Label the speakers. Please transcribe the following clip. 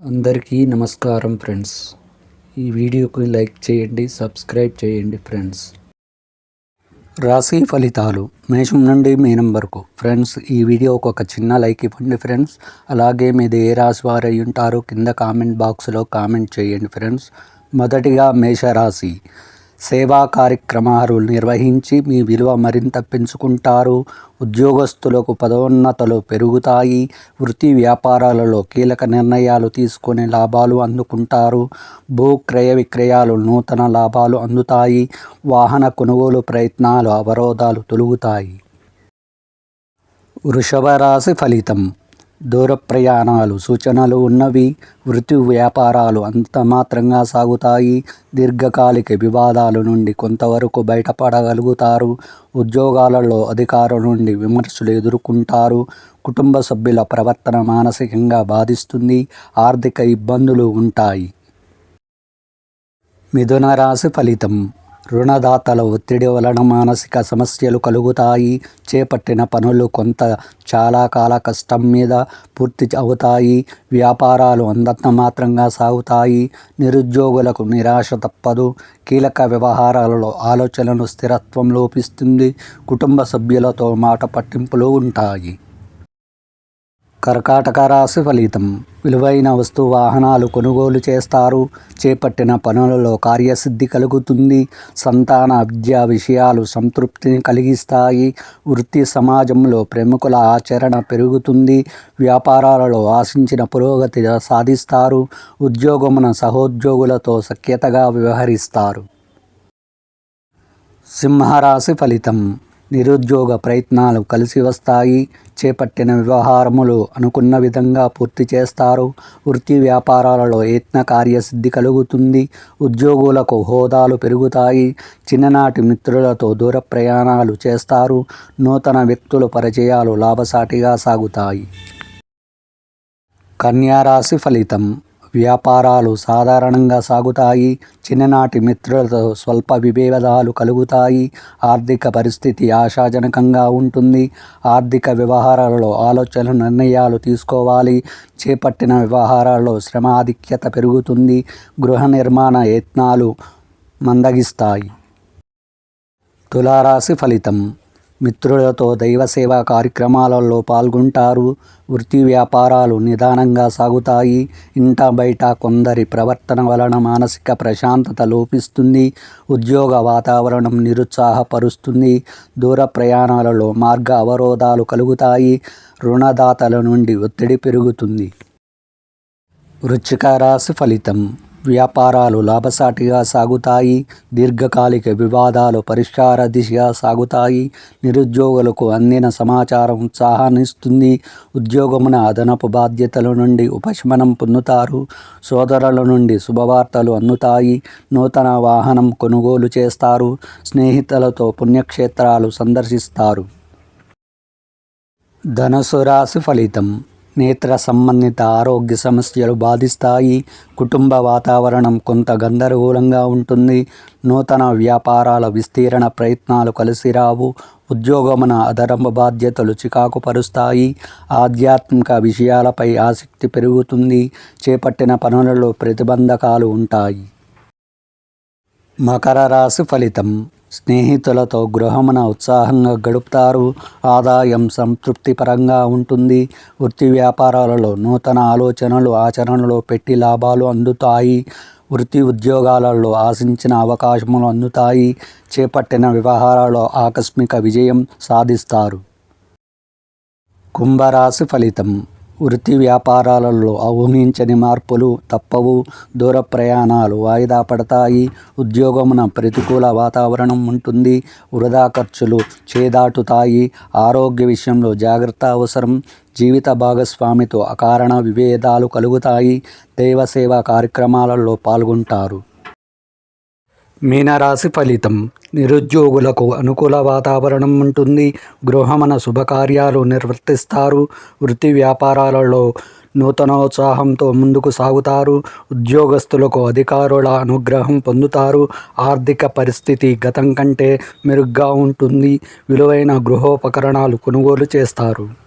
Speaker 1: అందరికీ నమస్కారం ఫ్రెండ్స్. ఈ వీడియోకి లైక్ చేయండి, సబ్స్క్రైబ్ చేయండి ఫ్రెండ్స్. రాశి ఫలితాలు మేషం నుండి మీనం వరకు. ఫ్రెండ్స్, ఈ వీడియోకి ఒక చిన్న లైక్ ఇవ్వండి ఫ్రెండ్స్. అలాగే మీది ఏ రాశి వారు అయి ఉంటారో కింద కామెంట్ బాక్స్లో కామెంట్ చేయండి ఫ్రెండ్స్. మొదటిగా మేషరాశి. సేవా కార్యక్రమాలు నిర్వహించి మీ విలువ మరింత పెంచుకుంటారు. ఉద్యోగస్తులకు పదోన్నతులు పెరుగుతాయి. వృత్తి వ్యాపారాలలో కీలక నిర్ణయాలు తీసుకొని లాభాలు అందుకుంటారు. భూ క్రయ విక్రయాలు నూతన లాభాలు అందుతాయి. వాహన కొనుగోలు ప్రయత్నాలు అవరోధాలు తొలగుతాయి. వృషభ రాశి ఫలితం. దూర ప్రయాణాలు సూచనలు ఉన్నవి. వృత్తి వ్యాపారాలు అంతమాత్రంగా సాగుతాయి. దీర్ఘకాలిక వివాదాల నుండి కొంతవరకు బయటపడగలుగుతారు. ఉద్యోగాలలో అధికారుల నుండి విమర్శలు ఎదుర్కొంటారు. కుటుంబ సభ్యుల ప్రవర్తన మానసికంగా బాధిస్తుంది. ఆర్థిక ఇబ్బందులు ఉంటాయి. మిథున రాశి ఫలితం. రుణదాతల ఒత్తిడి వలన మానసిక సమస్యలు కలుగుతాయి. చేపట్టిన పనులు చాలా కాల కష్టం మీద పూర్తి అవుతాయి. వ్యాపారాలు అంతంత మాత్రంగా సాగుతాయి. నిరుద్యోగులకు నిరాశ తప్పదు. కీలక వ్యవహారాలలో ఆలోచనలు స్థిరత్వం లోపిస్తుంది. కుటుంబ సభ్యులతో మాట పట్టింపులు ఉంటాయి. కర్కాటక రాశి ఫలితం. విలువైన వస్తు వాహనాలు కొనుగోలు చేస్తారు. చేపట్టిన పనులలో కార్యసిద్ధి కలుగుతుంది. సంతాన విద్యా విషయాలు సంతృప్తిని కలిగిస్తాయి. వృత్తి సమాజంలో ప్రముఖుల ఆచరణ పెరుగుతుంది. వ్యాపారాలలో ఆశించిన పురోగతి సాధిస్తారు. ఉద్యోగమున సహోద్యోగులతో సఖ్యతగా వ్యవహరిస్తారు. సింహరాశి ఫలితం. నిరుద్యోగ ప్రయత్నాలు కలిసి వస్తాయి. చేపట్టిన వ్యవహారములు అనుకున్న విధంగా పూర్తి చేస్తారు. వృత్తి వ్యాపారాలలో యత్న కార్యసిద్ధి కలుగుతుంది. ఉద్యోగులకు హోదాలు పెరుగుతాయి. చిన్ననాటి మిత్రులతో దూర ప్రయాణాలు చేస్తారు. నూతన వ్యక్తుల పరిచయాలు లాభసాటిగా సాగుతాయి. కన్యా రాశి ఫలితం. వ్యాపారాలు సాధారణంగా సాగుతాయి. చిన్ననాటి మిత్రులతో స్వల్ప విభేదాలు కలుగుతాయి. ఆర్థిక పరిస్థితి ఆశాజనకంగా ఉంటుంది. ఆర్థిక వ్యవహారాలలో ఆలోచన నిర్ణయాలు తీసుకోవాలి. చేపట్టిన వ్యవహారాల్లో శ్రమ ఆధిక్యత పెరుగుతుంది. గృహ నిర్మాణ యత్నాలు మందగిస్తాయి. తులారాశి ఫలితం. మిత్రులతో దైవ సేవా కార్యక్రమాలలో పాల్గొంటారు. వృత్తి వ్యాపారాలు నిదానంగా సాగుతాయి. ఇంట బయట కొందరి ప్రవర్తన వలన మానసిక ప్రశాంతత లోపిస్తుంది. ఉద్యోగ వాతావరణం నిరుత్సాహపరుస్తుంది. దూర ప్రయాణాలలో మార్గ అవరోధాలు కలుగుతాయి. రుణదాతల నుండి ఒత్తిడి పెరుగుతుంది. వృశ్చిక రాశి ఫలితం. వ్యాపారాలు లాభసాటిగా సాగుతాయి. దీర్ఘకాలిక వివాదాలు పరిష్కార దిశగా సాగుతాయి. నిరుద్యోగులకు అందిన సమాచారం ఉత్సాహాన్నిస్తుంది. ఉద్యోగమున అదనపు బాధ్యతల నుండి ఉపశమనం పొందుతారు. సోదరుల నుండి శుభవార్తలు అందుతాయి. నూతన వాహనం కొనుగోలు చేస్తారు. స్నేహితులతో పుణ్యక్షేత్రాలు సందర్శిస్తారు. ధనుసు రాశి ఫలితం. నేత్ర సంబంధిత ఆరోగ్య సమస్యలు బాధిస్తాయి. కుటుంబ వాతావరణం కొంత గందరగోళంగా ఉంటుంది. నూతన వ్యాపారాల విస్తరణ ప్రయత్నాలు కలిసి రావు. ఉద్యోగమున అదనపు బాధ్యతలు చికాకు పరుస్తాయి. ఆధ్యాత్మిక విషయాలపై ఆసక్తి పెరుగుతుంది. చేపట్టిన పనులలో ప్రతిబంధకాలు ఉంటాయి. మకర రాశి ఫలితం. స్నేహితులతో గృహమున ఉత్సాహంగా గడుపుతారు. ఆదాయం సంతృప్తిపరంగా ఉంటుంది. వృత్తి వ్యాపారాలలో నూతన ఆలోచనలు ఆచరణలో పెట్టి లాభాలు అందుతాయి. వృత్తి ఉద్యోగాలలో ఆశించిన అవకాశములు అందుతాయి. చేపట్టిన వ్యవహారాల్లో ఆకస్మిక విజయం సాధిస్తారు. కుంభరాశి ఫలితం. వృత్తి వ్యాపారాలలో ఊహించని మార్పులు తప్పవు. దూర ప్రయాణాలు వాయిదా పడతాయి. ఉద్యోగమున ప్రతికూల వాతావరణం ఉంటుంది. వృధా ఖర్చులు చేదాటుతాయి. ఆరోగ్య విషయంలో జాగ్రత్త అవసరం. జీవిత భాగస్వామితో అకారణ విభేదాలు కలుగుతాయి. దైవ సేవా కార్యక్రమాలలో పాల్గొంటారు. మీనరాశి ఫలితం. నిరుద్యోగులకు అనుకూల వాతావరణం ఉంటుంది. గృహమున శుభకార్యాలు నిర్వర్తిస్తారు. వృత్తి వ్యాపారాలలో నూతనోత్సాహంతో ముందుకు సాగుతారు. ఉద్యోగస్తులకు అధికారుల అనుగ్రహం పొందుతారు. ఆర్థిక పరిస్థితి గతం కంటే మెరుగ్గా ఉంటుంది. విలువైన గృహోపకరణాలు కొనుగోలు చేస్తారు.